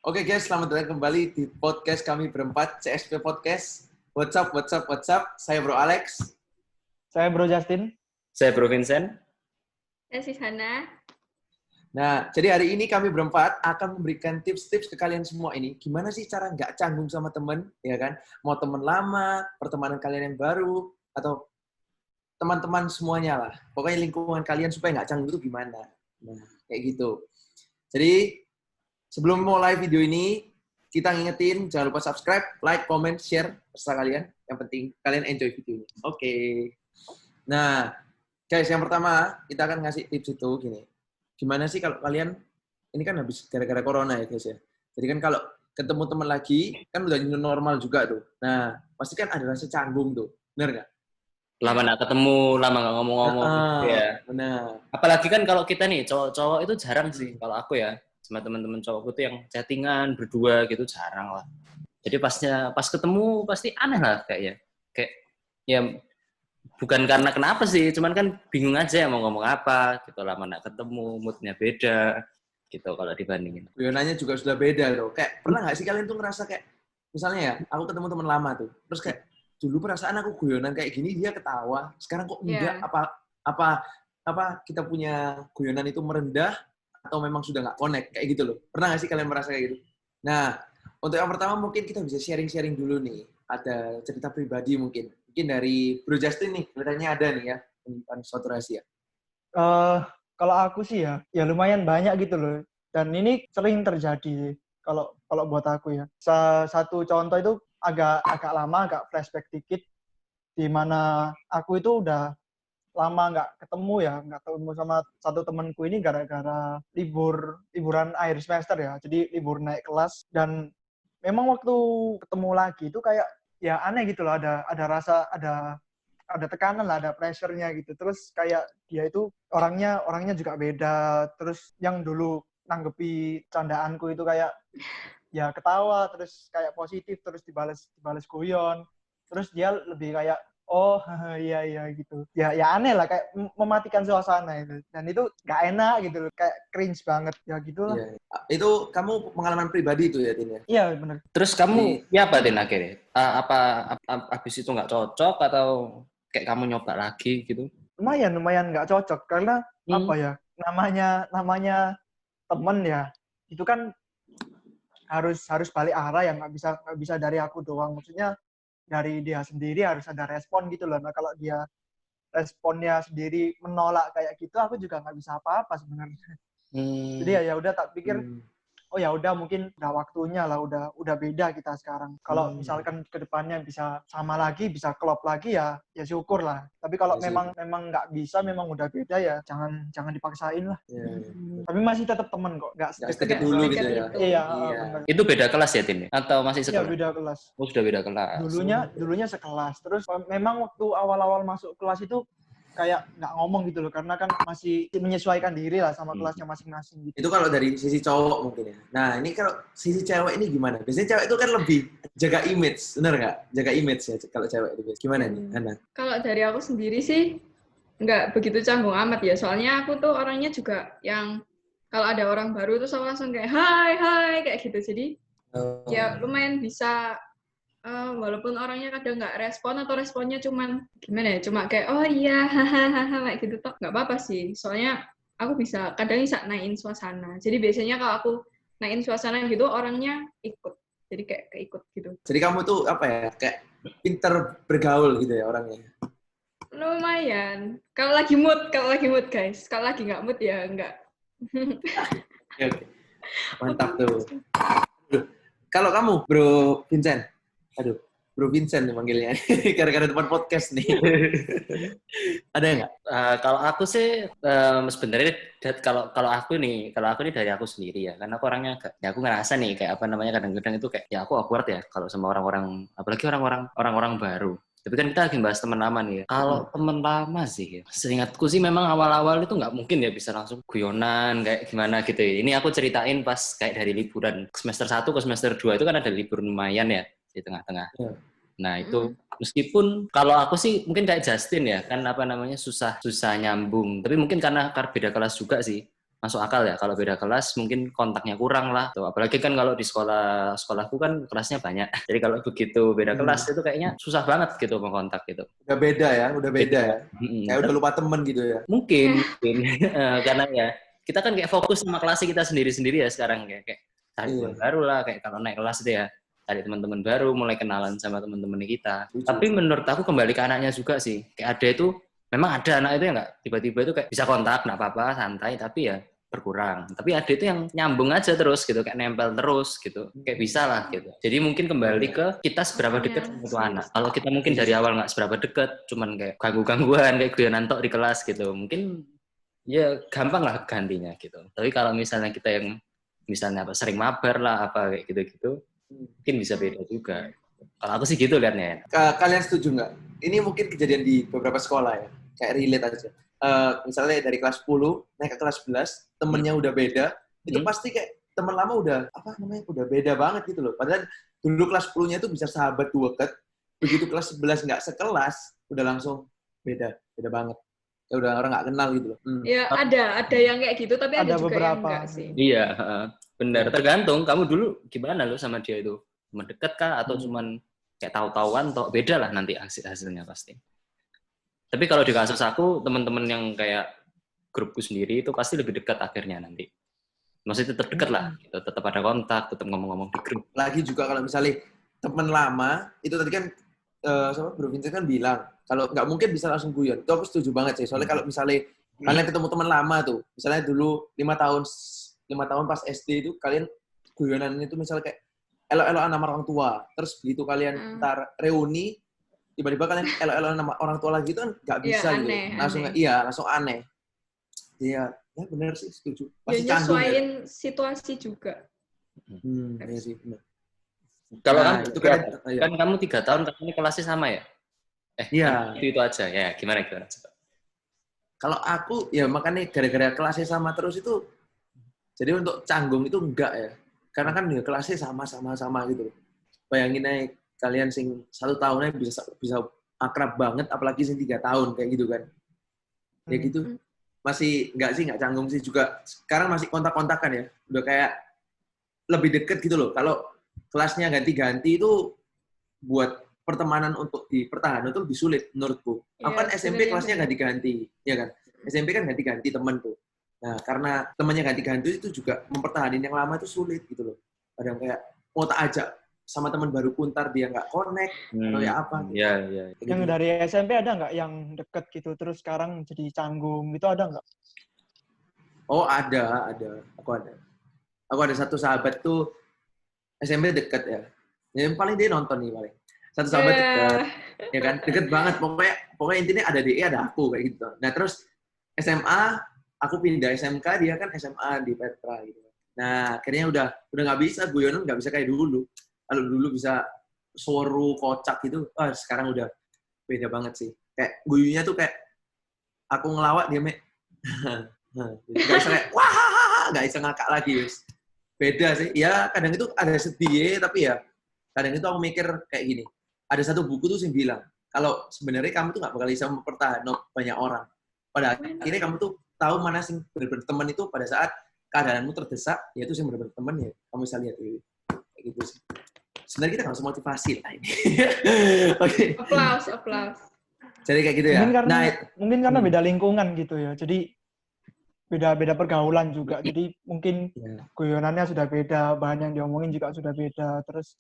Oke guys, selamat datang kembali di podcast kami berempat, CSP Podcast. What's up? Saya Bro Alex. Saya Bro Justin. Saya Bro Vincent. Saya Sisana. Nah, jadi hari ini kami berempat akan memberikan tips-tips ke kalian semua ini. Gimana sih cara nggak canggung sama temen, ya kan? Mau temen lama, pertemanan kalian yang baru, atau teman-teman semuanya lah. Pokoknya lingkungan kalian supaya nggak canggung itu gimana. Nah, kayak gitu. Jadi, sebelum mulai video ini, kita ngingetin, jangan lupa subscribe, like, comment, share, terserah kalian. Yang penting, kalian enjoy video ini. Oke. Nah, guys, yang pertama, kita akan ngasih tips itu gini. Gimana sih kalau kalian, ini kan habis gara-gara corona ya guys ya. Jadi kan kalau ketemu teman lagi, kan udah new normal juga tuh. Nah, pasti kan ada rasa canggung tuh. Bener nggak? Lama nggak ketemu, lama nggak ngomong-ngomong. Ya. Benar. Apalagi kan kalau kita nih, cowok-cowok itu jarang sih. Kalau aku ya, sama teman-teman cowokku tuh yang chattingan, berdua gitu, jarang lah. Jadi pas ketemu, pasti aneh lah kayaknya. Kayak, ya bukan karena kenapa sih, cuman kan bingung aja mau ngomong apa, gitu, lama nggak ketemu, moodnya beda, gitu kalau dibandingin. Guyonannya juga sudah beda loh. Kayak pernah nggak sih kalian tuh ngerasa kayak, misalnya ya, aku ketemu teman lama tuh, terus kayak dulu perasaan aku guyonan kayak gini dia ketawa, sekarang kok enggak? Apa kita punya guyonan itu merendah atau memang sudah nggak connect kayak gitu loh? Pernah nggak sih kalian merasa kayak gitu? Nah, untuk yang pertama mungkin kita bisa sharing-sharing dulu nih. Ada cerita pribadi mungkin dari Bro Justin nih, kelihatannya ada nih ya, suatu rahasia. Kalau aku sih ya lumayan banyak gitu loh. Dan ini sering terjadi kalau buat aku ya. Satu contoh itu agak lama, agak flashback dikit, di mana aku itu udah lama nggak ketemu sama satu temanku ini gara-gara liburan akhir semester ya. Jadi libur naik kelas, dan memang waktu ketemu lagi itu kayak ya aneh gitu loh, ada rasa, ada tekanan lah, ada pressure-nya gitu. Terus kayak dia itu orangnya juga beda. Terus yang dulu nanggepi candaanku itu kayak ya ketawa, terus kayak positif, terus dibales guyon. Terus dia lebih kayak oh iya gitu. Ya aneh lah, kayak mematikan suasana itu. Dan itu nggak enak gitu loh, kayak cringe banget ya gitulah. Iya. Itu kamu pengalaman pribadi itu ya, Tin ya? Iya benar. Terus kamu ya apa Tin akhirnya? Habis itu nggak cocok atau kayak kamu nyoba lagi gitu? Lumayan nggak cocok karena apa ya, namanya temen ya, itu kan harus balik arah, yang nggak bisa dari aku doang. Maksudnya dari dia sendiri harus ada respon gitu loh. Nah kalau dia responnya sendiri menolak kayak gitu, aku juga nggak bisa apa-apa sebenarnya. Jadi ya udah, tak pikir oh ya udah, mungkin udah waktunya lah, udah beda kita sekarang. Kalau misalkan kedepannya bisa sama lagi, bisa klop lagi, ya syukur lah. Tapi kalau memang nggak bisa, memang udah beda, ya jangan dipaksain lah. Tapi masih tetap temen kok, nggak sedikit dulu gitu ya. Iya. Itu beda kelas ya Tin? Atau masih sekelas? Iya beda kelas. Oh sudah beda kelas. Dulunya sekelas. Terus memang waktu awal-awal masuk kelas itu kayak nggak ngomong gitu loh, karena kan masih menyesuaikan diri lah sama kelasnya masing-masing gitu. Itu kalau dari sisi cowok mungkin ya. Nah, ini kalau sisi cewek ini gimana? Biasanya cewek itu kan lebih jaga image, bener nggak? Jaga image ya kalau cewek itu. Gimana nih, Hana? Kalau dari aku sendiri sih nggak begitu canggung amat ya. Soalnya aku tuh orangnya juga yang kalau ada orang baru tuh aku langsung kayak hai kayak gitu. Jadi ya lumayan bisa, walaupun orangnya kadang nggak respon atau responnya cuman gimana ya, cuma kayak oh iya hahaha kayak gitu toh nggak apa-apa sih. Soalnya aku kadang bisa naikin suasana. Jadi biasanya kalau aku naikin suasana gitu orangnya ikut. Jadi kayak keikut gitu. Jadi kamu tuh apa ya, kayak pinter bergaul gitu ya orangnya? Lumayan. Kalau lagi mood guys. Kalau lagi nggak mood ya nggak. Oke. Mantap tuh. Kalau kamu, Bro Vincent. Aduh, Bro Vincent nih manggilnya. Gara-gara depan podcast nih. Ada nggak? Kalau aku sih sebenarnya kalau aku nih dari aku sendiri ya, karena aku orangnya ya aku ngerasa nih kayak apa namanya, kadang-kadang itu kayak ya aku awkward ya kalau sama orang-orang, apalagi orang-orang baru. Tapi kan kita lagi bahas teman lama nih ya. Kalau teman lama sih, seingatku sih memang awal-awal itu nggak mungkin ya bisa langsung guyonan kayak gimana gitu ya. Ini aku ceritain pas kayak dari liburan semester 1 ke semester 2 itu kan ada libur lumayan ya di tengah-tengah. Nah itu meskipun kalau aku sih mungkin kayak Justin ya, kan apa namanya susah nyambung. Tapi mungkin karena beda kelas juga sih. masuk akal ya. Kalau beda kelas mungkin kontaknya kurang lah. Tuh, apalagi kan kalau di sekolahku kan kelasnya banyak. Jadi kalau begitu beda kelas itu kayaknya susah banget gitu mengontak gitu. Udah beda ya, udah beda ya. Mm-mm. Kayak udah lupa temen gitu ya. Mungkin. Karena ya kita kan kayak fokus sama kelas kita sendiri-sendiri ya sekarang kayak cari teman baru lah, kayak kalau naik kelas itu ya cari teman-teman baru, mulai kenalan sama teman-teman kita. Tapi menurut aku kembali ke anaknya juga sih. Kayak ada itu, memang ada anak itu yang nggak tiba-tiba itu kayak bisa kontak, nggak apa-apa, santai, tapi ya berkurang. Tapi ada itu yang nyambung aja terus gitu, kayak nempel terus gitu. Kayak bisa lah gitu. Jadi mungkin kembali ke kita seberapa dekat sama itu anak. Kalau kita mungkin dari awal nggak seberapa dekat, cuman kayak ganggu-gangguan, kayak guyonan tok di kelas gitu. Mungkin ya gampang lah gantinya gitu. Tapi kalau misalnya kita yang misalnya apa sering mabar lah apa kayak gitu-gitu, mungkin bisa beda juga. Kalau aku sih gitu liatnya. Kalian setuju nggak? Ini mungkin kejadian di beberapa sekolah ya, kayak relate aja. Misalnya dari kelas 10 naik ke kelas 11, temennya udah beda, itu pasti kayak teman lama udah udah beda banget gitu loh. Padahal dulu kelas 10-nya itu bisa sahabat deket, begitu kelas 11 nggak sekelas, udah langsung beda banget. Ya udah orang nggak kenal gitu loh. Ya ada yang kayak gitu, tapi ada juga yang beberapa. enggak sih. Iya, benar. Tergantung kamu dulu gimana lo sama dia itu, cuma deket kah atau cuman kayak tahu-tahuan atau beda lah nanti hasilnya pasti. Tapi kalau di kasus aku teman-teman yang kayak grupku sendiri itu pasti lebih dekat akhirnya nanti. Maksudnya tetap dekat lah, gitu. Tetap ada kontak, tetap ngomong-ngomong di grup. Lagi juga kalau misalnya teman lama itu tadi kan Bro Vincent kan bilang kalau nggak mungkin bisa langsung guyon. Itu aku setuju banget sih. Soalnya kalau misalnya kalian ketemu teman lama tuh, misalnya dulu 5 tahun pas SD itu kalian guyonan itu misalnya kayak elo-eloan sama orang tua. Terus begitu kalian ntar reuni, tiba-tiba kalian elo-eloan sama orang tua lagi itu kan nggak bisa gitu. Langsung aneh. Iya, ya benar sih, setuju. Pasti canggung ya. Nyesuaiin situasi juga. Iya sih, benar. Kalau itu kan kamu 3 tahun, ini kelasnya sama ya? Iya. Itu aja ya. Gimana coba? Kalau aku ya makanya gara-gara kelasnya sama terus itu, jadi untuk canggung itu enggak ya. Karena kan ya kelasnya sama gitu. Bayangin aja kalian sing 1 tahunnya bisa akrab banget, apalagi sing 3 tahun kayak gitu kan. Ya gitu. Masih enggak canggung sih juga. Sekarang masih kontak-kontakan ya. Udah kayak lebih deket gitu loh. Kalau kelasnya ganti-ganti itu buat pertemanan untuk dipertahankan itu lebih sulit menurutku. Aku kan SMP kelasnya ganti-ganti, ya kan? SMP kan ganti-ganti temen tuh. Nah, karena temannya ganti-ganti itu juga mempertahankan yang lama itu sulit gitu loh. Kadang kayak mau tak ajak sama teman baru kuntar dia nggak connect atau ya apa. Iya. Yang dari SMP ada nggak yang deket gitu terus sekarang jadi canggung gitu, ada nggak? Oh ada. Aku ada satu sahabat tuh SMP deket ya. Yang paling dia nonton nih paling. Satu sahabat deket, ya kan? Deket banget. Pokoknya intinya ada DE, ada aku kayak gitu. Nah terus SMA, aku pindah SMK, dia kan SMA di Petra gitu. Nah akhirnya udah nggak bisa guyonan, nggak bisa kayak dulu. Kalau dulu bisa soru kocak gitu, sekarang udah beda banget sih. Kayak guyunya tuh kayak aku ngelawak dia nggak bisa kayak wah, nggak bisa ngakak lagi. Beda sih. Ya kadang itu ada sedih, tapi ya kadang itu aku mikir kayak gini. Ada satu buku tuh yang bilang, kalau sebenarnya kamu tuh nggak bakal bisa mempertahankan banyak orang. Pada akhirnya kamu tuh tahu mana sih benar-benar teman itu pada saat keadaanmu terdesak, yaitu sih benar-benar teman ya. Kamu bisa lihat ini. Kayak gitu sih. Sebenarnya kita nggak harus motivasi lah ini. Oke. Applause. Jadi kayak gitu ya. Mungkin karena beda lingkungan gitu ya. Jadi beda pergaulan juga. Jadi mungkin guyonannya sudah beda, bahan yang diomongin juga sudah beda. Terus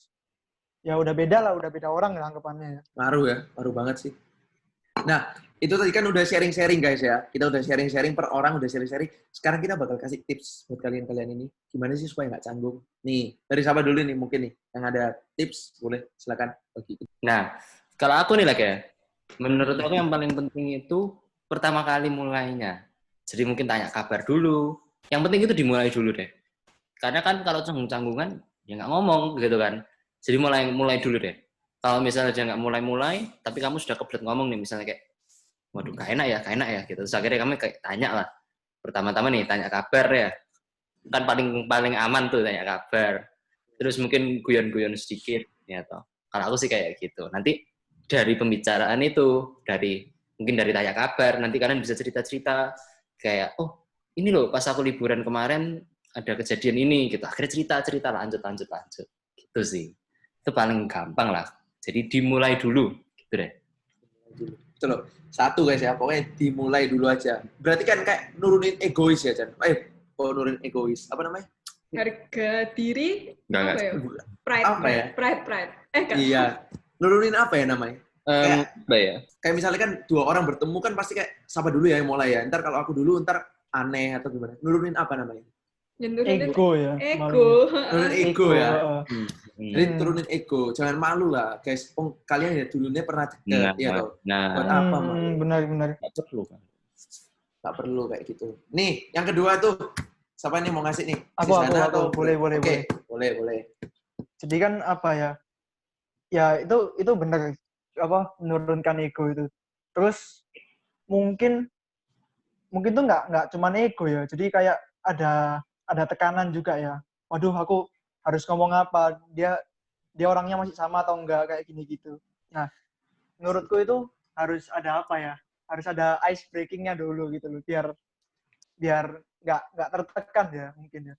ya udah beda orang ya anggapannya ya. Ngaruh banget sih. Nah, itu tadi kan udah sharing-sharing guys ya. Kita udah sharing-sharing per orang, udah sharing-sharing. Sekarang kita bakal kasih tips buat kalian ini. Gimana sih supaya nggak canggung? Nih, dari siapa dulu nih mungkin nih yang ada tips, boleh silakan bagi. Nah, kalau aku nih ya, menurut aku yang paling penting itu pertama kali mulainya. Jadi mungkin tanya kabar dulu. Yang penting itu dimulai dulu deh. Karena kan kalau canggung-canggungan ya nggak ngomong gitu kan. Jadi mulai dulu deh. Kalau misalnya dia nggak mulai, tapi kamu sudah kebelet ngomong nih, misalnya kayak, waduh, gak enak ya, gitu. Terus akhirnya kamu kayak tanya lah. Pertama-tama nih, tanya kabar ya. Kan paling aman tuh tanya kabar. Terus mungkin guyon-guyon sedikit, ya toh. Kalau aku sih kayak gitu. Nanti dari pembicaraan itu, mungkin dari tanya kabar, nanti kalian bisa cerita-cerita kayak, oh, ini loh pas aku liburan kemarin ada kejadian ini gitu. Akhirnya cerita lanjut gitu sih. Itu paling gampang lah. Jadi dimulai dulu gitu deh. Itu loh. Satu guys ya, pokoknya dimulai dulu aja. Berarti kan kayak nurunin egois ya, Chan. Nurunin egois. Apa namanya? Harga diri Enggak. apa ya? Pride, Apa ya? pride. Kan? Iya. Nurunin apa ya namanya? Apa ya? Kayak misalnya kan dua orang bertemu kan pasti kayak siapa dulu ya yang mulai ya. Ntar kalau aku dulu ntar aneh atau gimana. Nurunin apa namanya? Ya, nurunin Ego ya. ego. Nurunin ego ya. Jadi Hmm. turunin ego. Jangan malu lah guys. Kalian ya dulunya pernah deket ya toh. Buat Nah, apa malu? Benar. nggak perlu kan. Tak perlu kayak gitu. Nih, yang kedua tuh. Siapa nih mau ngasih nih? Aku. Atau Boleh. Oke, boleh. Jadi kan apa ya? Ya itu benar apa menurunkan ego itu. Terus mungkin tuh nggak cuman ego ya. Jadi kayak ada tekanan juga ya. Waduh, aku harus ngomong apa? Dia orangnya masih sama atau enggak kayak gini gitu. Nah, menurutku itu harus ada apa ya? Harus ada ice breaking-nya dulu gitu loh, biar nggak tertekan ya mungkin ya.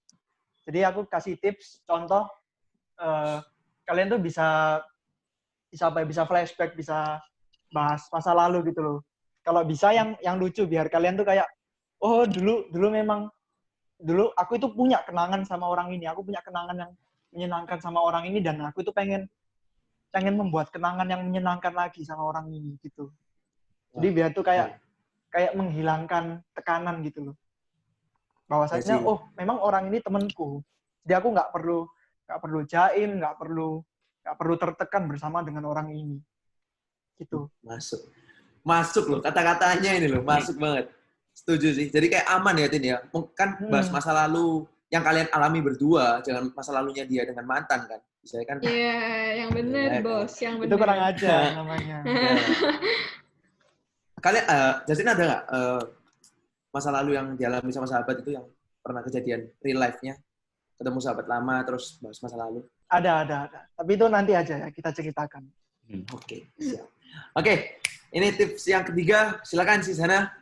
Jadi aku kasih tips, contoh kalian tuh bisa flashback, bisa bahas masa lalu gitu loh. Kalau bisa yang lucu biar kalian tuh kayak oh dulu memang dulu aku itu punya kenangan sama orang ini, aku punya kenangan yang menyenangkan sama orang ini dan aku itu pengen membuat kenangan yang menyenangkan lagi sama orang ini gitu. Jadi biar tuh kayak menghilangkan tekanan gitu loh. Bahwasanya memang orang ini temanku. Jadi aku nggak perlu jaim, nggak perlu tertekan bersama dengan orang ini. Gitu. Masuk loh kata-katanya ini loh, masuk banget. Setuju sih. Jadi kayak aman ya Tin ya. Kan bahas masa lalu yang kalian alami berdua, jangan masa lalunya dia dengan mantan kan. Bisa kan? Iya, yang benar bos, yang benar. Itu kurang ajar namanya. Kalian, Justin ada nggak masa lalu yang dialami sama sahabat itu yang pernah kejadian real life-nya? Ketemu sahabat lama terus bahas masa lalu? Ada. Tapi itu nanti aja ya kita ceritakan. Oke, siap. Oke, ini tips yang ketiga. Silakan Sisana.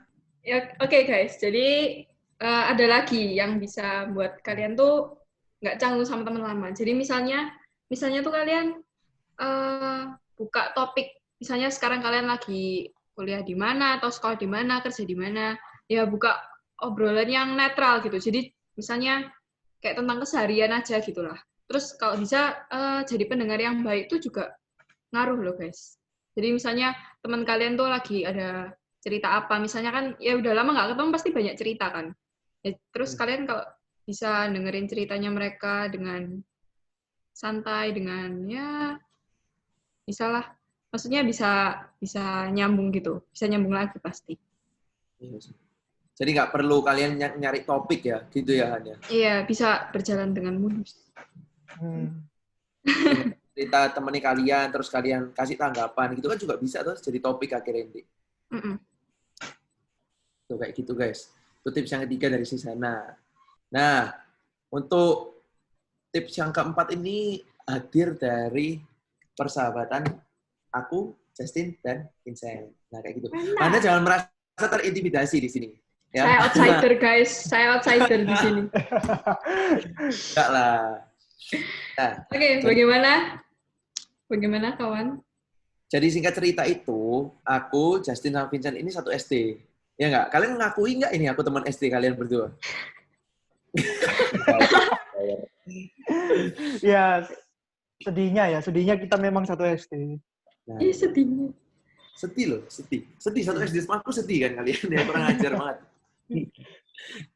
Ya, oke guys. Jadi ada lagi yang bisa buat kalian tuh nggak canggung sama teman lama. Jadi misalnya tuh kalian buka topik. Misalnya sekarang kalian lagi kuliah di mana atau sekolah di mana, kerja di mana. Ya buka obrolan yang netral gitu. Jadi misalnya kayak tentang keseharian aja gitulah. Terus kalau bisa jadi pendengar yang baik itu juga ngaruh loh guys. Jadi misalnya teman kalian tuh lagi ada cerita apa, misalnya kan ya udah lama nggak ketemu pasti banyak cerita kan. Ya, terus kalian kalau bisa dengerin ceritanya mereka dengan santai, dengan ya bisalah, maksudnya bisa nyambung gitu, bisa nyambung lagi pasti. Jadi nggak perlu kalian nyari topik ya, gitu ya Han ya? Iya, bisa berjalan dengan mulus. Cerita temani kalian, terus kalian kasih tanggapan, gitu kan juga bisa terus jadi topik akhirnya nanti. Tuh kayak gitu guys. Itu tips yang ketiga dari Sisana. Nah, untuk tips yang keempat ini hadir dari persahabatan aku, Justin, dan Vincent. Nah, kayak gitu. Anda jangan merasa terintimidasi di sini. Ya? Saya outsider guys, saya outsider di sini. Enggak lah. Nah, Oke, bagaimana kawan? Jadi singkat cerita itu, aku, Justin, sama Vincent ini satu SD. Ya nggak? Kalian ngakui nggak ini aku teman SD kalian berdua? Ya, sedihnya kita memang satu SD. Nah, Iya, sedihnya. Sedih loh, sedih satu SD sama aku sedih kan kalian ya, kurang ajar banget.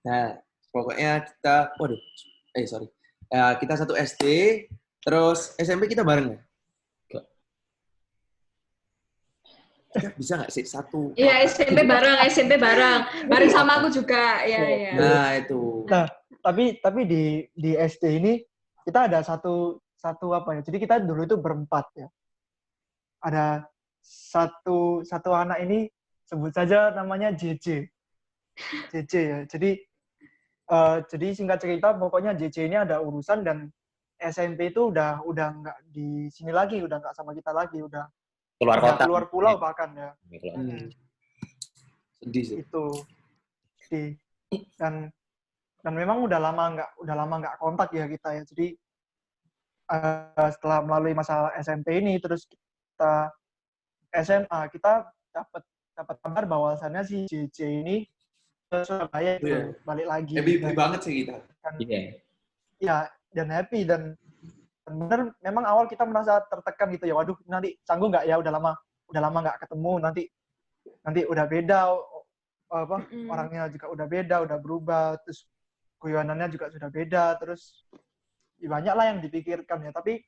Nah, pokoknya kita, kita satu SD, terus SMP kita bareng ya? Bisa nggak sih satu? Iya, SMP bareng sama aku juga, ya. Nah itu. Nah, tapi di SD ini kita ada satu apa ya? Jadi kita dulu itu berempat ya. Ada satu anak ini sebut saja namanya JJ ya. Jadi singkat cerita pokoknya JJ ini ada urusan dan SMP itu udah nggak di sini lagi, udah nggak sama kita lagi, udah keluar kota, keluar pulau bahkan ya. Sedih sih. Itu. dan memang udah lama nggak kontak ya kita ya. Jadi setelah melalui masa SMP ini, terus kita SMA, kita dapat kabar bahwasannya si JJ ini ke Surabaya Iya. balik lagi. Happy banget sih kita. Iya. Ya, dan happy dan benar memang awal kita merasa tertekan gitu ya. Waduh, nanti canggung nggak ya? Udah lama nggak ketemu, nanti udah beda, orangnya juga udah beda, udah berubah, terus guyonannya juga sudah beda, terus ya banyak lah yang dipikirkan ya. Tapi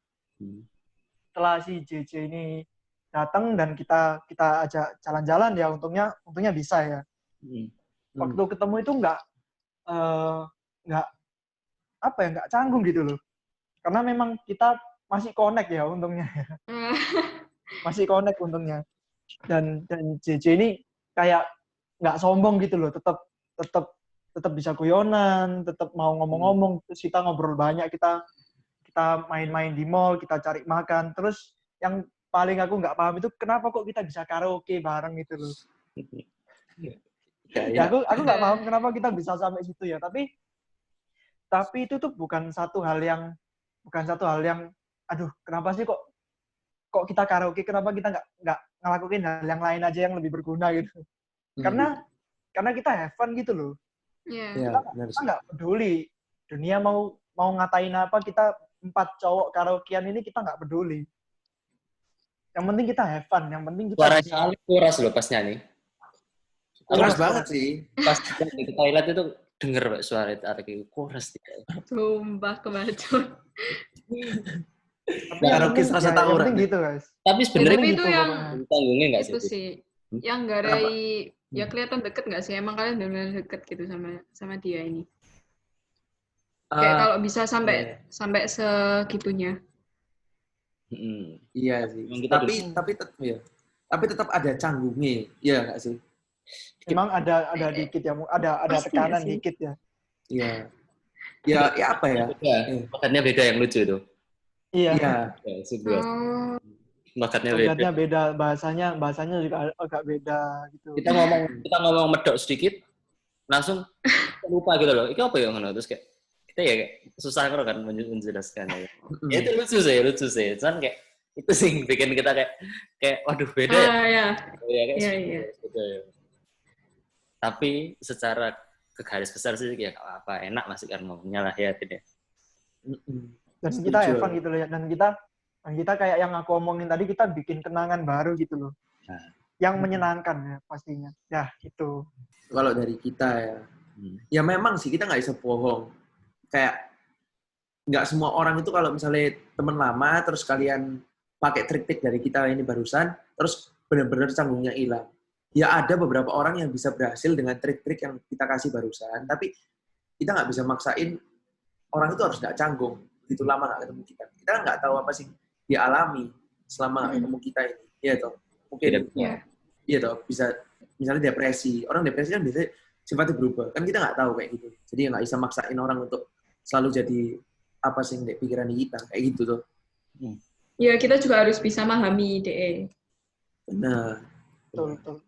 setelah si JJ ini datang dan kita ajak jalan-jalan ya, untungnya bisa ya. Waktu ketemu itu nggak canggung gitu loh, karena memang kita masih connect ya untungnya. Masih connect untungnya, dan JJ ini kayak nggak sombong gitu loh, tetap bisa guyonan, tetap mau ngomong-ngomong, terus kita ngobrol banyak, kita main-main di mall, kita cari makan. Terus yang paling aku nggak paham itu kenapa kok kita bisa karaoke bareng gitu loh. Ya aku nggak paham kenapa kita bisa sampai situ ya. Tapi itu tuh bukan satu hal yang aduh, kenapa sih kok kita karaoke, kenapa kita nggak ngelakuin hal yang lain aja yang lebih berguna gitu. Karena kita have fun gitu loh. Iya, Kita nggak peduli dunia mau ngatain apa, kita 4 cowok karaokean ini kita nggak peduli. Yang penting kita have fun, yang penting kita Suaranya Ali kuras loh pas nyanyi. Kuras banget sih. Pas di toilet itu denger Pak suara Arki kuras. Sumpah kebacut. Karaoke serasa tahu orang gitu guys. Tapi sebenarnya tapi itu gitu, yang tanggungnya nggak sih? itu sih yang garai ya kelihatan deket nggak sih? Emang kalian benar-benar deket gitu sama dia ini? Kayak kalau bisa sampai segitunya. Iya sih. Tapi tetap ada canggungnya, iya nggak sih? Emang ada dikit ya, ada tekanan dikit ya. Iya. Ya apa ya? Makanya beda yang lucu itu. Iya. Makanya beda, bahasanya juga agak beda gitu. Kita ngomong medok sedikit, langsung lupa gitu loh. Itu apa ya ngono, terus kayak kita ya kayak susah kan menjelaskan ya. Ya itu lucu sih. Cuman kayak itu sih bikin kita kayak waduh beda ya. Iya. Tapi secara ke garis besar sih ya apa enak masih kan ngomongnya lah ya tidak. Dan kita have fun gitu loh ya. Dan kita kayak yang aku omongin tadi, kita bikin kenangan baru gitu loh. Yang menyenangkan ya pastinya. Ya itu. Kalau dari kita ya, ya memang sih kita nggak bisa bohong. Kayak nggak semua orang itu kalau misalnya teman lama terus kalian pakai trik-trik dari kita ini barusan, terus benar-benar canggungnya hilang. Ya ada beberapa orang yang bisa berhasil dengan trik-trik yang kita kasih barusan, tapi kita nggak bisa maksain orang itu harus nggak canggung. Begitu lama nggak ketemu kita. Kita nggak tahu apa sih dia alami selama nggak ketemu kita ini. Iya toh. Mungkin. Iya toh. Bisa misalnya depresi. Orang depresi kan biasanya sifatnya berubah. Kan kita nggak tahu kayak gitu. Jadi nggak bisa maksain orang untuk selalu jadi apa sih yang pikiran kita. Kayak gitu tuh. Ya kita juga harus bisa memahami DE. Benar. Betul.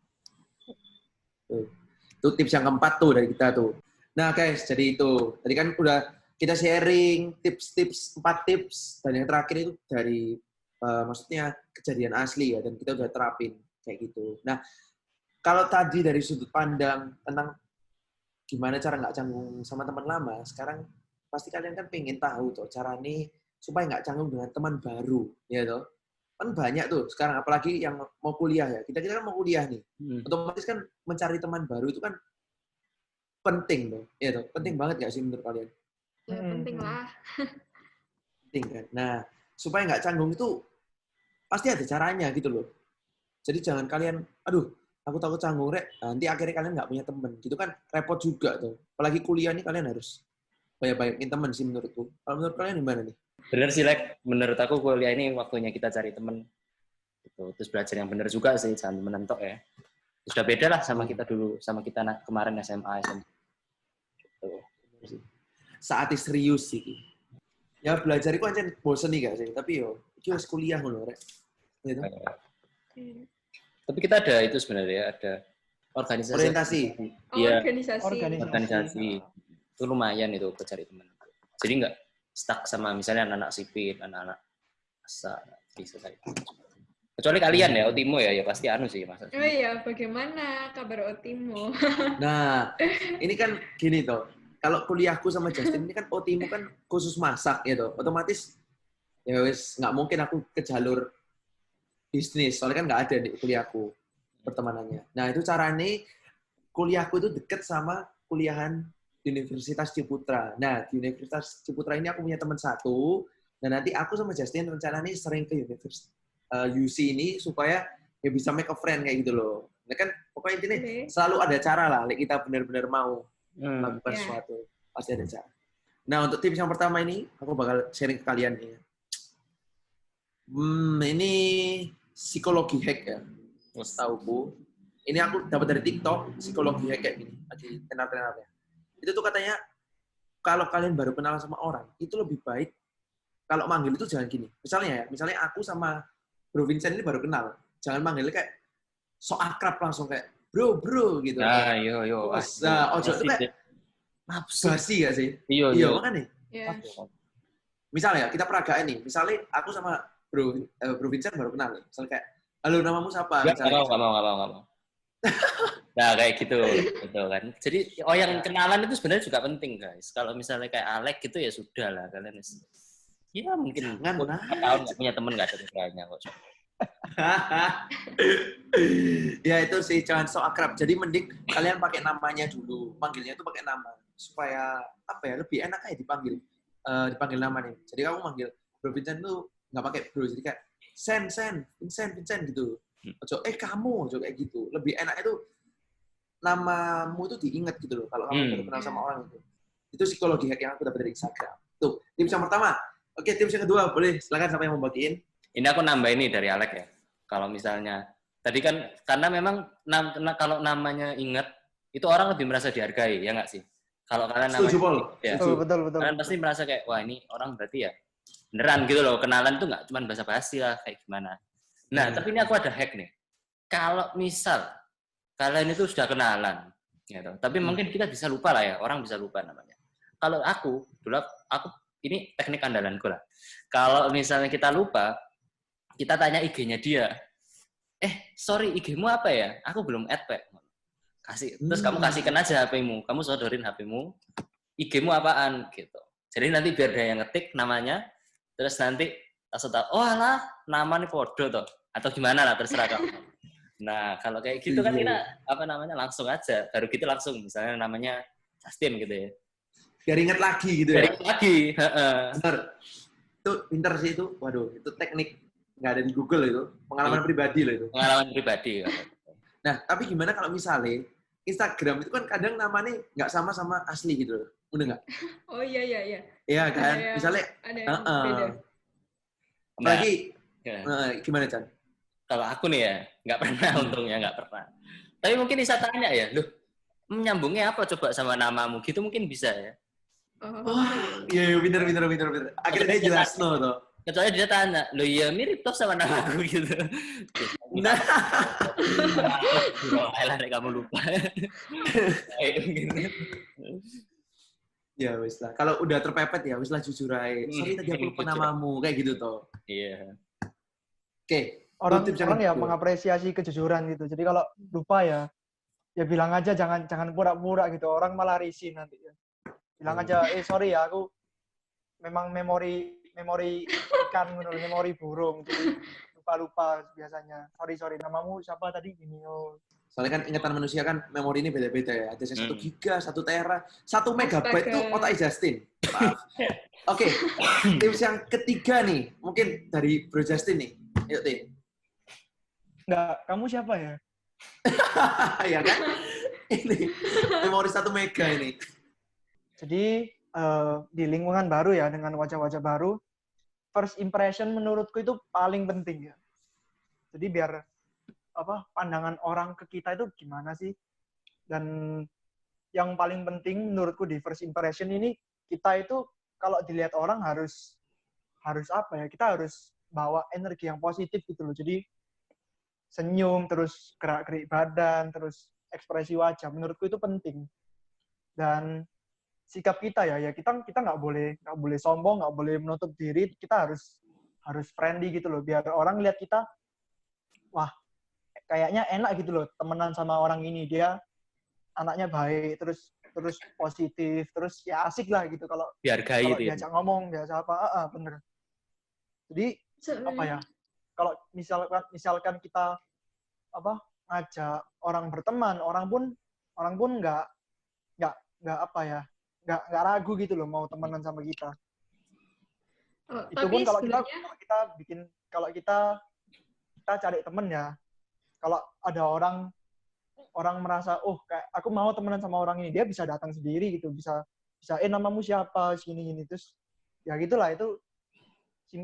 Itu tips yang keempat tuh dari kita tuh. Nah guys, jadi itu. Tadi kan udah kita sharing tips-tips, 4 tips. Dan yang terakhir itu dari, maksudnya kejadian asli ya. Dan kita udah terapin kayak gitu. Nah, kalau tadi dari sudut pandang tentang gimana cara nggak canggung sama teman lama, sekarang pasti kalian kan pengen tahu tuh cara nih supaya nggak canggung dengan teman baru. Ya toh. Kan banyak tuh sekarang, apalagi yang mau kuliah ya. Kita kan mau kuliah nih. Otomatis kan mencari teman baru itu kan penting tuh. Ya tuh, penting banget nggak sih menurut kalian? Ya penting lah. Penting kan. Nah, supaya nggak canggung itu pasti ada caranya gitu loh. Jadi jangan kalian, aduh, aku takut canggung rek. Nanti akhirnya kalian nggak punya teman. Gitu kan repot juga tuh. Apalagi kuliah nih kalian harus banyak-banyakin teman sih menurutku. Kalau menurut kalian gimana nih? Bener sih, menurut aku kuliah ini waktunya kita cari teman. Gitu. Terus belajar yang bener juga sih, jangan menentok ya. Sudah beda lah sama kita dulu, sama kita kemarin SMA. Gitu. Saatnya serius sih. Ya belajar itu aja bosen nih gak sih? Tapi yo, itu harus kuliah loh, rek. Gitu. Tapi kita ada itu sebenarnya, ada Organisasi. Orientasi. Oh, Iya, organisasi. organisasi. Itu lumayan itu buat cari teman. Jadi nggak stuck sama misalnya anak-anak sipil, anak-anak asa bisa cari. Kecuali kalian ya, Otimo ya pasti anu sih Mas. Oh iya, bagaimana kabar Otimo? Nah, ini kan gini toh. Kalau kuliahku sama Justin ini kan Otimo kan khusus masak gitu. Otomatis ya wis nggak mungkin aku ke jalur bisnis. Soalnya kan nggak ada di kuliahku pertemanannya. Nah, itu caranya kuliahku itu deket sama kuliahan Universitas Ciputra. Nah, di Universitas Ciputra ini aku punya teman satu, dan nanti aku sama Justin rencananya sering ke Universitas UC ini supaya ya bisa make a friend kayak gitu loh. Nah kan pokoknya intinya selalu ada cara lah, kita benar-benar mau melakukan sesuatu, pasti ada cara. Nah, untuk tips yang pertama ini, aku bakal sharing ke kalian nih. Ini psikologi hack ya. Setauku. Ini aku dapat dari TikTok, psikologi hack kayak gini. Lagi tenar-tenarnya. Itu tuh katanya, kalau kalian baru kenal sama orang, itu lebih baik kalau manggil itu jangan gini. Misalnya aku sama Bro Vincent ini baru kenal. Jangan manggilnya kayak sok akrab langsung kayak bro gitu. Nah, yo. Ojo itu kayak basi gak sih? Iya, makanya. Iya. Misalnya kita peragaan nih. Misalnya aku sama Bro Vincent baru kenal nih. Misalnya kayak, halo namamu siapa? Nggak mau. Nah, kayak gitu kan. Jadi yang kenalan itu sebenarnya juga penting, guys. Kalau misalnya kayak Alek gitu ya sudah lah kalian. Ya mungkin tahun nggak punya teman nggak ada bedanya kok. Ya itu sih jangan so akrab. Jadi mending kalian pakai namanya dulu. Panggilnya itu pakai nama supaya apa ya lebih enak aja dipanggil nama nih. Jadi kamu manggil Bro Vincent tuh nggak pakai bro. Jadi kayak Vincent gitu. Ojo kamu kayak gitu. Lebih enak itu namamu tuh diingat gitu loh. Kalau kamu baru kenal sama orang itu. Itu psikologi hack yang aku dapat dari Instagram. Tuh tips yang pertama. Oke, tips yang kedua, boleh silakan siapa yang mau bagiin. Ini aku nambah ini dari Alek ya. Kalau misalnya, tadi kan, karena memang kalau namanya ingat, itu orang lebih merasa dihargai, ya nggak sih? Kalau kalian namanya... Setuju, Paul. Ya, betul. kalian pasti merasa kayak, wah ini orang berarti ya, beneran gitu loh, kenalan tuh nggak cuma basa-basi lah, kayak gimana. Nah, tapi ini aku ada hack nih. Kalau misal, kalian itu sudah kenalan, gitu. Tapi mungkin kita bisa lupa lah ya, orang bisa lupa namanya. Kalau aku ini teknik andalanku lah. Kalau misalnya kita lupa, kita tanya IG-nya dia. Sorry, IG-mu apa ya? Aku belum add, Pak. Terus kamu kasihkan aja HP-mu. Kamu sodorin HP-mu. IG-mu apaan? Gitu. Jadi nanti biar dia yang ngetik namanya, terus nanti langsung tahu, oh alah, nama ini podo toh. Atau gimana lah, terserah kamu. Nah, kalau kayak gitu kan kita, langsung aja. Baru gitu langsung, misalnya namanya Justin gitu ya. Biar ingat lagi gitu ya. Biar ingat lagi. Benar. Itu pinter sih itu. Waduh, itu teknik nggak ada di Google itu. Pengalaman pribadi loh itu. Pengalaman pribadi. Nah, tapi gimana kalau misalnya Instagram itu kan kadang namanya nggak sama asli gitu loh. Udah nggak? Oh iya. Iya kan? Misalnya, beda. apalagi, gimana Chan? Kalau aku nih ya, nggak pernah untungnya, nggak pernah. Tapi mungkin bisa tanya ya, loh, menyambungnya apa coba sama namamu? Gitu mungkin bisa ya. Iya, bener. Akhirnya dia jelas tuh. Kecuali dia tanya, loh iya mirip toh sama namaku gitu. Nah. Alah, kamu lupa. Ya wis lah. Kalau udah terpepet ya wis lah jujur aja. Sorry tadi aku lupa namamu kayak gitu toh. Iya. Oke. Orang ya mengapresiasi kejujuran gitu. Jadi kalau lupa ya bilang aja jangan pura-pura gitu. Orang malah risih nanti ya. Bilang aja, sorry ya, aku memang memori ikan, memori burung, jadi lupa biasanya. Sorry, namamu siapa tadi? Gini, oh. Soalnya kan ingatan manusia kan memori ini beda-beda ya. Ada 1 giga, 1 tera, 1 megabyte itu otak Justin. Oke, tips yang ketiga nih, mungkin dari Bro Justin nih. Yuk, Tim. Enggak, kamu siapa ya? Ya kan? Ini memori 1 mega ini. Jadi di lingkungan baru ya, dengan wajah-wajah baru, first impression menurutku itu paling penting ya. Jadi biar pandangan orang ke kita itu gimana sih? Dan yang paling penting menurutku di first impression ini, kita itu kalau dilihat orang harus apa ya? Kita harus bawa energi yang positif gitu loh. Jadi senyum, terus gerak-gerik badan, terus ekspresi wajah. Menurutku itu penting. Dan sikap kita ya kita nggak boleh sombong, nggak boleh menutup diri. Kita harus friendly gitu loh, biar orang lihat kita, wah kayaknya enak gitu loh temenan sama orang ini, dia anaknya baik, terus positif, terus ya asik lah gitu kalau Dihargai itu ya. diajak ngomong, diajak apa, bener. Jadi apa ya? Kalau misalkan kita ngajak orang berteman, orang pun nggak apa ya, nggak ragu gitu loh mau temenan sama kita. Itu pun kalau kita cari temen ya, kalau ada orang merasa kayak aku mau temenan sama orang ini, dia bisa datang sendiri gitu, bisa namamu siapa, gini terus ya gitulah, itu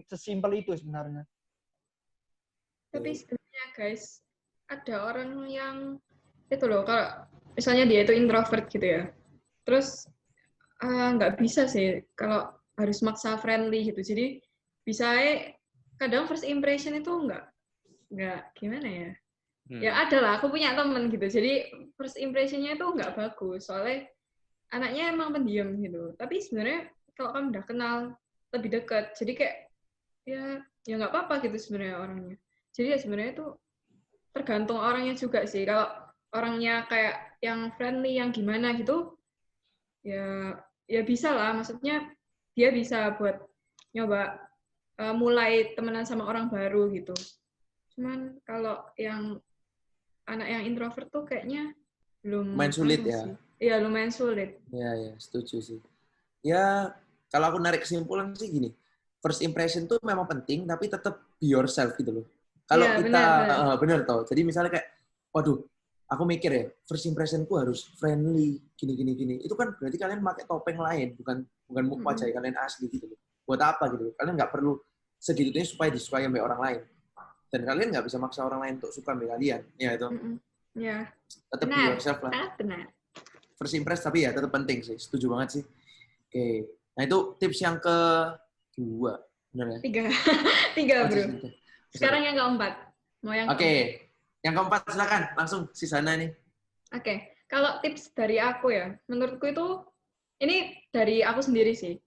sesimpel itu sebenarnya. Tapi sebenarnya guys, ada orang yang itu loh, kalau misalnya dia itu introvert gitu ya, terus nggak bisa sih kalau harus maksa friendly gitu. Jadi bisa kadang first impression itu nggak gimana ya. Ya ada lah, aku punya temen gitu. Jadi first impression-nya itu nggak bagus. Soalnya anaknya emang pendiam gitu. Tapi sebenarnya kalau kamu udah kenal lebih dekat, jadi kayak ya nggak apa-apa gitu sebenarnya orangnya. Jadi ya sebenarnya itu tergantung orangnya juga sih. Kalau orangnya kayak yang friendly, yang gimana gitu, ya bisa lah. Maksudnya dia bisa buat nyoba mulai temenan sama orang baru gitu. Cuman kalau yang anak yang introvert tuh kayaknya belum lumayan sulit ya. Iya, lumayan sulit. Ya, setuju sih. Ya, kalau aku narik kesimpulan sih gini. First impression tuh memang penting, tapi tetap be yourself gitu loh. Kalau ya, kita bener toh. Jadi misalnya kayak, waduh, aku mikir ya, first impressionku harus friendly, gini. Itu kan berarti kalian pakai topeng lain, bukan wajah kalian asli gitu loh. Buat apa gitu loh? Kalian nggak perlu segitunya supaya disukai oleh orang lain. Dan kalian nggak bisa maksa orang lain untuk suka sama kalian. Ya itu. Ya. Tetap be yourself lah. Benar. First impress tapi ya tetap penting sih. Setuju banget sih. Oke. Nah itu tips yang kedua. Benar ya? Tiga bro. Sekarang yang keempat. Oke. Yang keempat silakan. Langsung si Sana nih. Oke. Kalau tips dari aku ya. Menurutku itu, ini dari aku sendiri sih.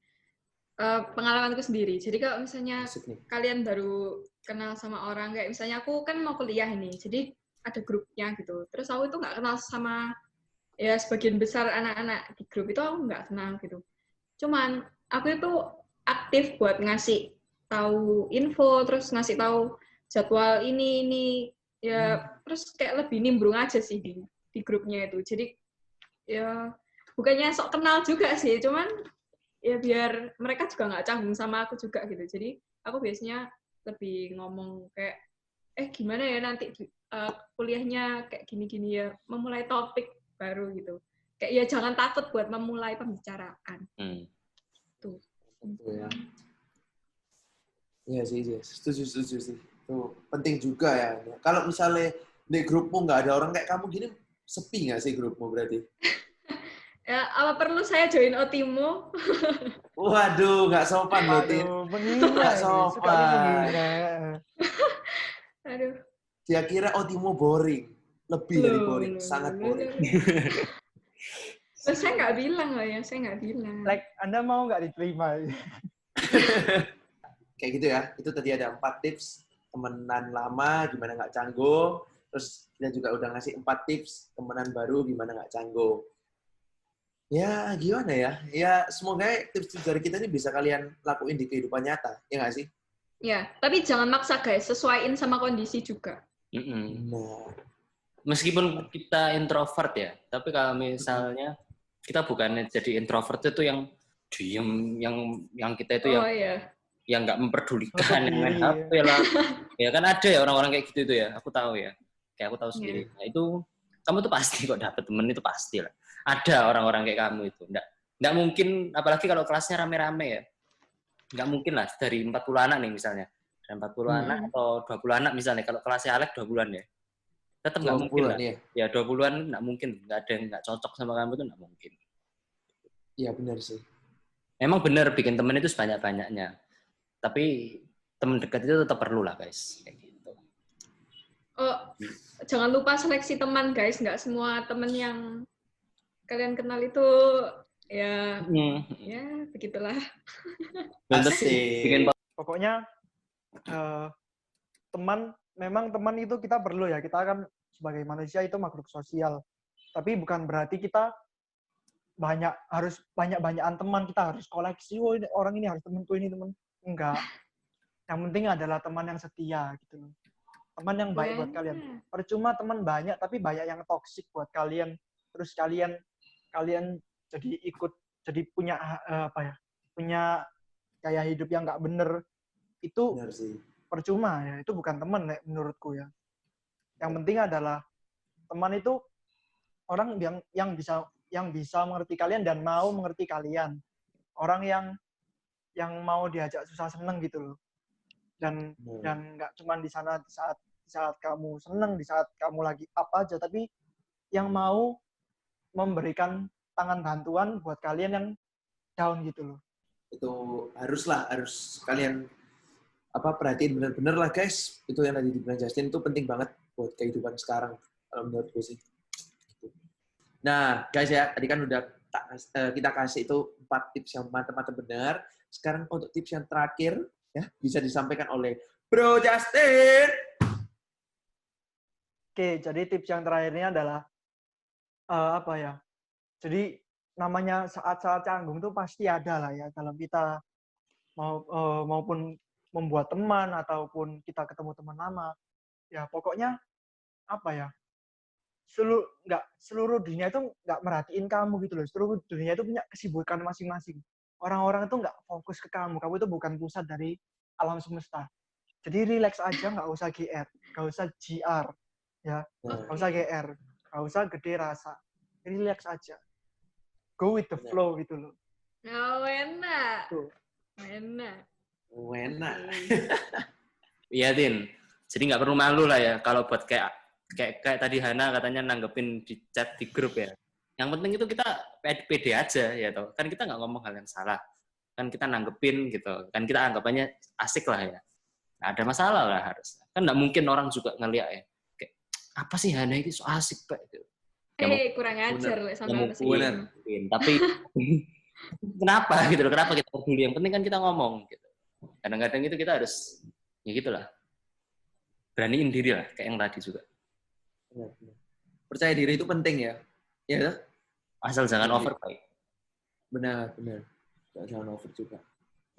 Pengalamanku sendiri. Jadi kalau misalnya kalian baru kenal sama orang, kayak misalnya aku kan mau kuliah ini, jadi ada grupnya gitu. Terus aku itu nggak kenal sama ya sebagian besar anak-anak di grup itu, aku nggak kenal gitu. Cuman aku itu aktif buat ngasih tahu info, terus ngasih tahu jadwal ini ya, terus kayak lebih nimbrung aja sih di grupnya itu. Jadi ya bukannya sok kenal juga sih, cuman ya biar mereka juga nggak canggung sama aku juga gitu. Jadi aku biasanya lebih ngomong kayak, gimana ya nanti kuliahnya kayak gini-gini ya, memulai topik baru gitu. Kayak ya jangan takut buat memulai pembicaraan. Tuh. Ya. Iya sih, setuju sih. Tuh penting juga ya. Kalau misalnya di grupmu nggak ada orang kayak kamu gini, sepi nggak sih grupmu berarti? Ya, apa perlu saya join OTIMO? Waduh, nggak sopan loh, Tin. Nggak sopan. Aduh. Dia kira OTIMO boring. Lebih dari boring, sangat boring. Saya nggak bilang loh ya, saya nggak bilang. Like, Anda mau nggak diterima? Kayak gitu ya, itu tadi ada 4 tips temenan lama, gimana nggak canggung. Terus kita juga udah ngasih 4 tips temenan baru, gimana nggak canggung. Ya, gimana ya? Ya, semoga tips-tips dari kita ini bisa kalian lakuin di kehidupan nyata, ya nggak sih? Ya, tapi jangan maksa guys, sesuaiin sama kondisi juga. Nah. Meskipun kita introvert ya, tapi kalau misalnya kita bukan jadi introvert itu yang diem, yang kita itu yang nggak memperdulikan, yang main HP lah. Ya kan ada ya orang-orang kayak gitu itu ya, aku tahu ya. Kayak aku tahu sendiri. Nah, itu kamu tuh pasti kok dapet temen itu pasti lah. Ada orang-orang kayak kamu itu. Nggak mungkin, apalagi kalau kelasnya rame-rame ya. Nggak mungkin lah, dari 40 anak nih misalnya. Dari 40 anak atau 20 anak misalnya. Kalau kelasnya Alek 20-an ya. Tetap nggak mungkin lah. Ya 20-an nggak mungkin. Nggak ada yang nggak cocok sama kamu itu nggak mungkin. Iya benar sih. Emang benar bikin temen itu sebanyak-banyaknya. Tapi temen dekat itu tetap perlu lah guys. Kayak gitu. Oh, jangan lupa seleksi teman, guys. Nggak semua teman yang kalian kenal itu ya begitulah. Dan Asik. bikin Pokoknya memang teman itu kita perlu ya. Kita kan sebagai manusia itu makhluk sosial. Tapi bukan berarti kita harus banyak-banyakan teman, kita harus koleksi, oh ini, orang ini harus temanku ini teman. Enggak. Yang penting adalah teman yang setia gitu loh. Teman yang baik buat kalian. Percuma teman banyak tapi banyak yang toksik buat kalian. Terus kalian jadi punya punya gaya hidup yang nggak bener. Itu percuma ya. Itu bukan teman menurutku ya. Yang penting adalah teman itu orang yang bisa mengerti kalian dan mau mengerti kalian. Orang yang mau diajak susah seneng gitu loh. Dan nggak cuma di sana di saat kamu seneng, di saat kamu lagi apa aja, tapi yang mau memberikan tangan bantuan buat kalian yang down gitu loh. Itu harus kalian perhatiin bener-bener lah guys. Itu yang tadi dibilang Justin itu penting banget buat kehidupan sekarang kalau menurut gue sih. Nah guys ya, tadi kan udah kita kasih itu 4 tips yang mantap-mantap benar. Sekarang untuk tips yang terakhir ya bisa disampaikan oleh Bro Justin. Oke, jadi tips yang terakhirnya adalah jadi namanya saat-saat canggung itu pasti ada lah ya dalam kita maupun membuat teman ataupun kita ketemu teman lama. Ya pokoknya seluruh dunia itu nggak merhatiin kamu gitu loh. Seluruh dunia itu punya kesibukan masing-masing. Orang-orang itu nggak fokus ke kamu. Kamu itu bukan pusat dari alam semesta. Jadi relax aja, nggak usah GR, nggak usah GR, ya, nggak usah GR, nggak usah gede rasa. Relax aja. Go with the flow gitu loh. Oh, enak. Enak. Iya, Tin. Jadi nggak perlu malu lah ya kalau buat kayak tadi Hana katanya nanggepin di chat di grup ya. Yang penting itu kita pede aja ya toh. Kan kita nggak ngomong hal yang salah. Kan kita nanggepin gitu. Kan kita anggapannya asik lah ya. Nggak ada masalah lah harus. Kan nggak mungkin orang juga ngeliat ya. Kayak, apa sih Hana ini so asik Pak? Kurang ajar sama mungkin. Tapi kenapa gitu loh? Kenapa kita peduli? Yang penting kan kita ngomong gitu. Kadang-kadang itu kita harus ya gitulah. Beraniin diri lah kayak yang tadi juga. Percaya diri itu penting ya. Ya. Asal jangan over baik. Benar. Jangan over juga.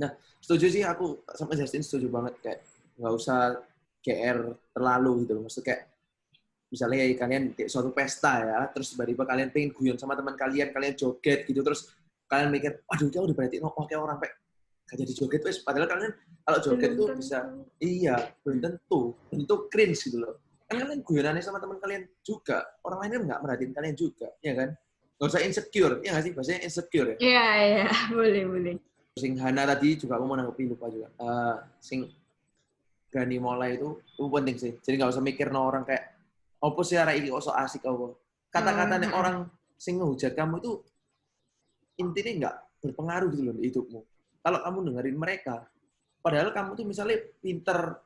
Nah, setuju sih aku sama Justin, setuju banget kayak nggak usah GR terlalu gitu loh. Maksudnya kayak misalnya kalian di suatu pesta ya, terus tiba-tiba kalian pengen guyon sama teman kalian joget gitu, terus kalian mikir, aduh dia udah berarti kayak orang gak jadi joget wes, padahal kalian kalau joget tuh bisa, belum tentu cringe gitu loh. Kan kalian guyonannya sama teman kalian juga, orang lainnya nggak merhatiin kalian juga, ya kan? Nggak usah insecure, ya nggak sih? Bahasanya insecure ya? Iya, boleh. Sing Hana tadi juga aku mau nanggepi, lupa juga. Sing berani mulai itu penting sih. Jadi nggak usah mikir orang kayak, apa sih arah ini kok so asik apa? Kata-kata orang sing ngehujat kamu itu intinya nggak berpengaruh gitu loh di hidupmu. Kalau kamu dengerin mereka, padahal kamu tuh misalnya pinter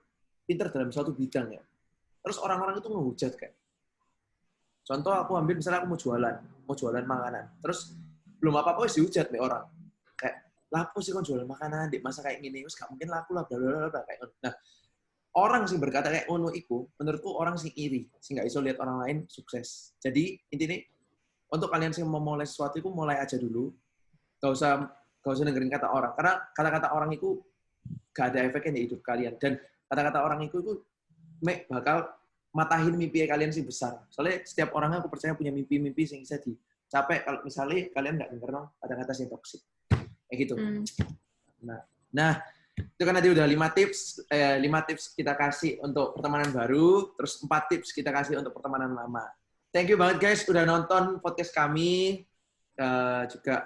dalam suatu bidang ya. Terus orang-orang itu ngehujat kayak. Contoh aku ambil misalnya aku mau jualan makanan. Terus belum apa-apa wis dihujat nih orang. Kayak, lapo sih kon jualan makanan di masa kayak gini, wis gak mungkin laku lah bla bla bla kayak. Nah, orang sih berkata kayak ngono iku, menurutku orang sih iri, sih nggak iso lihat orang lain sukses. Jadi intinya untuk kalian sih mau mulai sesuatu itu mulai aja dulu, gak usah dengerin kata orang, karena kata-kata orang itu gak ada efeknya di hidup kalian, dan kata-kata orang itu bakal matahin mimpi kalian sih besar. Soalnya setiap orang aku percaya punya mimpi yang bisa dicapai kalau misalnya kalian nggak denger kata-kata yang toksik, kayak gitu. Nah. Itu kan tadi udah 5 tips kita kasih untuk pertemanan baru, terus 4 tips kita kasih untuk pertemanan lama. Thank you banget guys udah nonton podcast kami, juga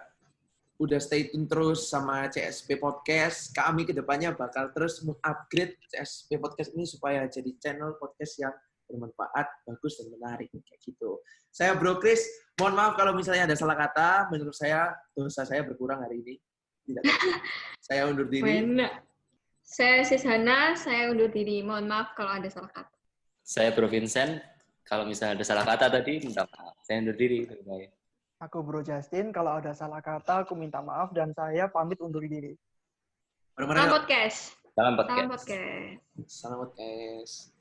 udah stay tune terus sama CSP Podcast. Kami kedepannya bakal terus mengupgrade CSP Podcast ini supaya jadi channel podcast yang bermanfaat, bagus, dan menarik kayak gitu. Saya Bro Chris, mohon maaf kalau misalnya ada salah kata. Menurut saya dosa saya berkurang hari ini. Tidak. Saya undur diri. Saya Sis Hana, saya undur diri. Mohon maaf kalau ada salah kata. Saya Bro Vincent. Kalau misalnya ada salah kata tadi, minta maaf. Saya undur diri. Bye. Aku Bro Justin, kalau ada salah kata aku minta maaf dan saya pamit undur diri. Bareng-bareng Salam yuk. podcast. Salam Salam podcast. podcast. Salam podcast.